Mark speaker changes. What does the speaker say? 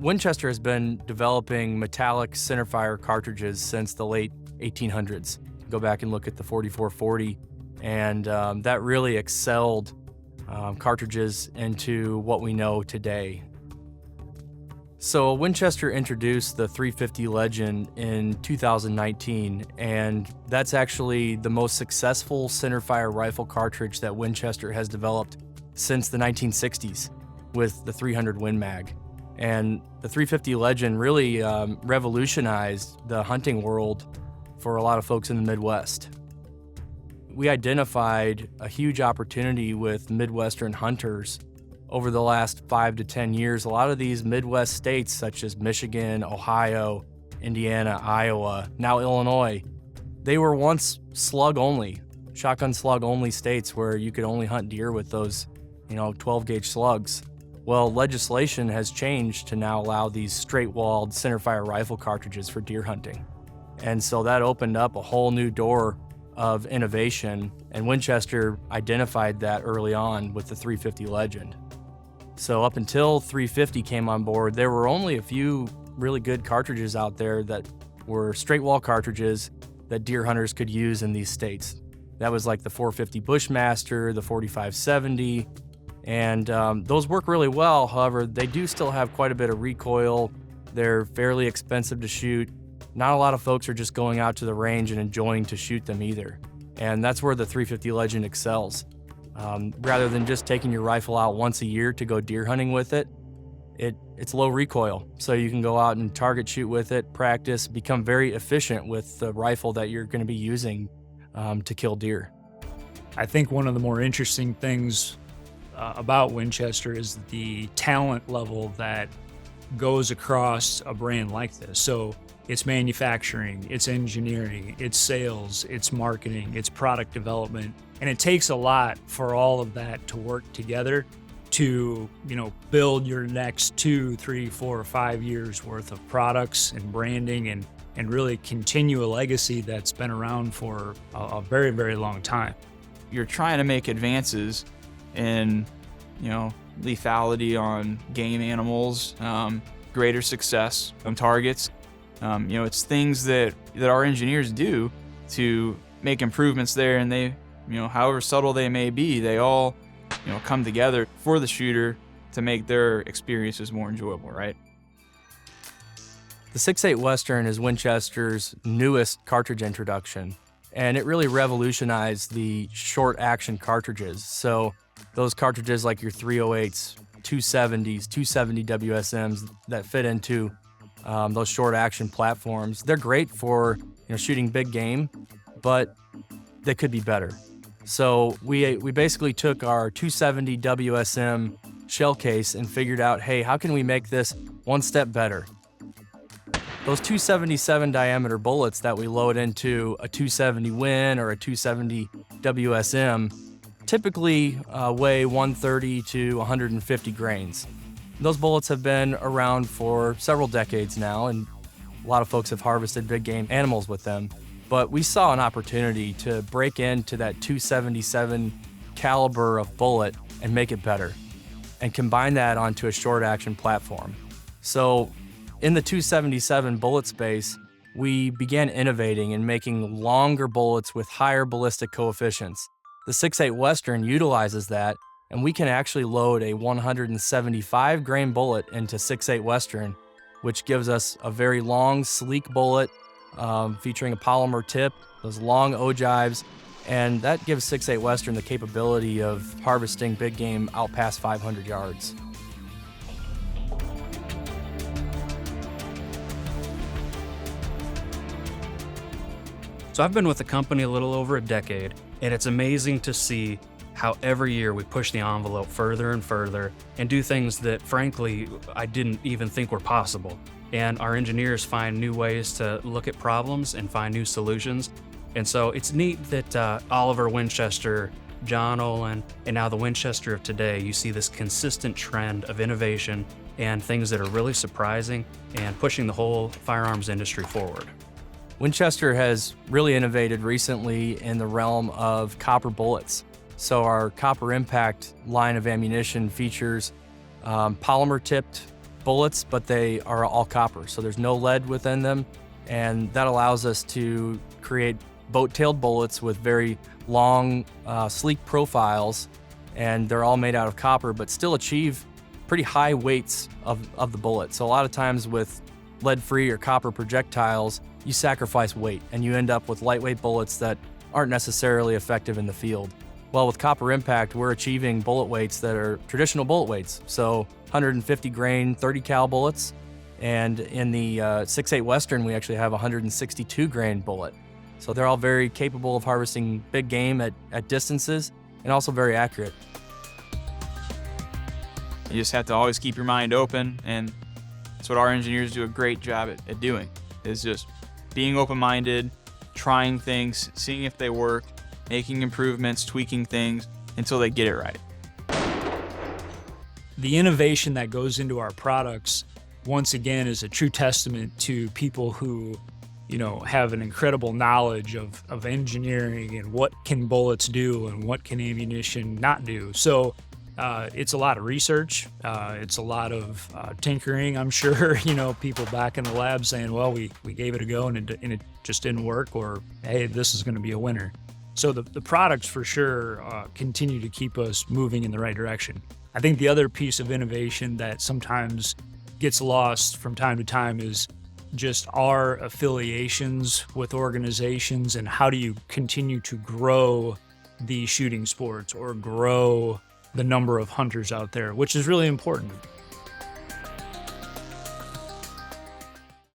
Speaker 1: Winchester has been developing metallic centerfire cartridges since the late 1800s. Go back and look at the 4440, and that really excelled cartridges into what we know today. So Winchester introduced the 350 Legend in 2019, and that's actually the most successful centerfire rifle cartridge that Winchester has developed since the 1960s with the 300 Win Mag. And the 350 Legend really revolutionized the hunting world for a lot of folks in the Midwest. We identified a huge opportunity with Midwestern hunters over the last 5 to 10 years. A lot of these Midwest states, such as Michigan, Ohio, Indiana, Iowa, now Illinois, they were once slug only, shotgun slug only states where you could only hunt deer with those, 12 gauge slugs. Well, legislation has changed to now allow these straight-walled centerfire rifle cartridges for deer hunting. And so that opened up a whole new door of innovation, and Winchester identified that early on with the 350 Legend. So up until 350 came on board, there were only a few really good cartridges out there that were straight-wall cartridges that deer hunters could use in these states. That was like the 450 Bushmaster, the 4570, and those work really well. However, they do still have quite a bit of recoil. They're fairly expensive to shoot. Not a lot of folks are just going out to the range and enjoying to shoot them either. And that's where the 350 Legend excels. Rather than just taking your rifle out once a year to go deer hunting with it, it's low recoil. So you can go out and target shoot with it, practice, become very efficient with the rifle that you're going to be using to kill deer.
Speaker 2: I think one of the more interesting things about Winchester is the talent level that goes across a brand like this. So it's manufacturing, it's engineering, it's sales, it's marketing, it's product development. And it takes a lot for all of that to work together to, build your next 2, 3, 4, 5 years worth of products and branding and really continue a legacy that's been around for a very, very long time.
Speaker 3: You're trying to make advances in, lethality on game animals, greater success on targets. It's things that our engineers do to make improvements there, and they, however subtle they may be, they all, come together for the shooter to make their experiences more enjoyable, right?
Speaker 1: The 6.8 Western is Winchester's newest cartridge introduction, and it really revolutionized the short action cartridges. So those cartridges like your 308s, 270s, 270 WSMs that fit into those short action platforms, they're great for shooting big game, but they could be better. So we basically took our 270 WSM shell case and figured out, hey, how can we make this one step better? Those 277 diameter bullets that we load into a 270 Win or a 270 WSM typically weigh 130 to 150 grains. Those bullets have been around for several decades now, and a lot of folks have harvested big game animals with them. But we saw an opportunity to break into that 277 caliber of bullet and make it better, and combine that onto a short action platform. So in the 277 bullet space, we began innovating and making longer bullets with higher ballistic coefficients. The 6.8 Western utilizes that, and we can actually load a 175 grain bullet into 6.8 Western, which gives us a very long, sleek bullet featuring a polymer tip, those long ogives, and that gives 6.8 Western the capability of harvesting big game out past 500 yards.
Speaker 4: So I've been with the company a little over a decade, and it's amazing to see how every year we push the envelope further and further and do things that, frankly, I didn't even think were possible. And our engineers find new ways to look at problems and find new solutions. And so it's neat that Oliver Winchester, John Olin, and now the Winchester of today, you see this consistent trend of innovation and things that are really surprising and pushing the whole firearms industry forward.
Speaker 1: Winchester has really innovated recently in the realm of copper bullets. So our Copper Impact line of ammunition features polymer-tipped bullets, but they are all copper, so there's no lead within them, and that allows us to create boat-tailed bullets with very long, sleek profiles, and they're all made out of copper, but still achieve pretty high weights of the bullet. So a lot of times with lead-free or copper projectiles, you sacrifice weight, and you end up with lightweight bullets that aren't necessarily effective in the field. Well, with copper impact, we're achieving bullet weights that are traditional bullet weights, so 150 grain 30 cal bullets, and in the 6.8 Western, we actually have a 162 grain bullet. So they're all very capable of harvesting big game at distances, and also very accurate.
Speaker 3: You just have to always keep your mind open, and that's what our engineers do a great job at doing, is just being open-minded, trying things, seeing if they work, making improvements, tweaking things until they get it right.
Speaker 2: The innovation that goes into our products, once again, is a true testament to people who, have an incredible knowledge of engineering and what can bullets do and what can ammunition not do. So it's a lot of research. It's a lot of tinkering. I'm sure, people back in the lab saying, well, we gave it a go and it just didn't work, or, hey, this is going to be a winner. So the products for sure continue to keep us moving in the right direction. I think the other piece of innovation that sometimes gets lost from time to time is just our affiliations with organizations, and how do you continue to grow the shooting sports or grow the number of hunters out there, which is really important.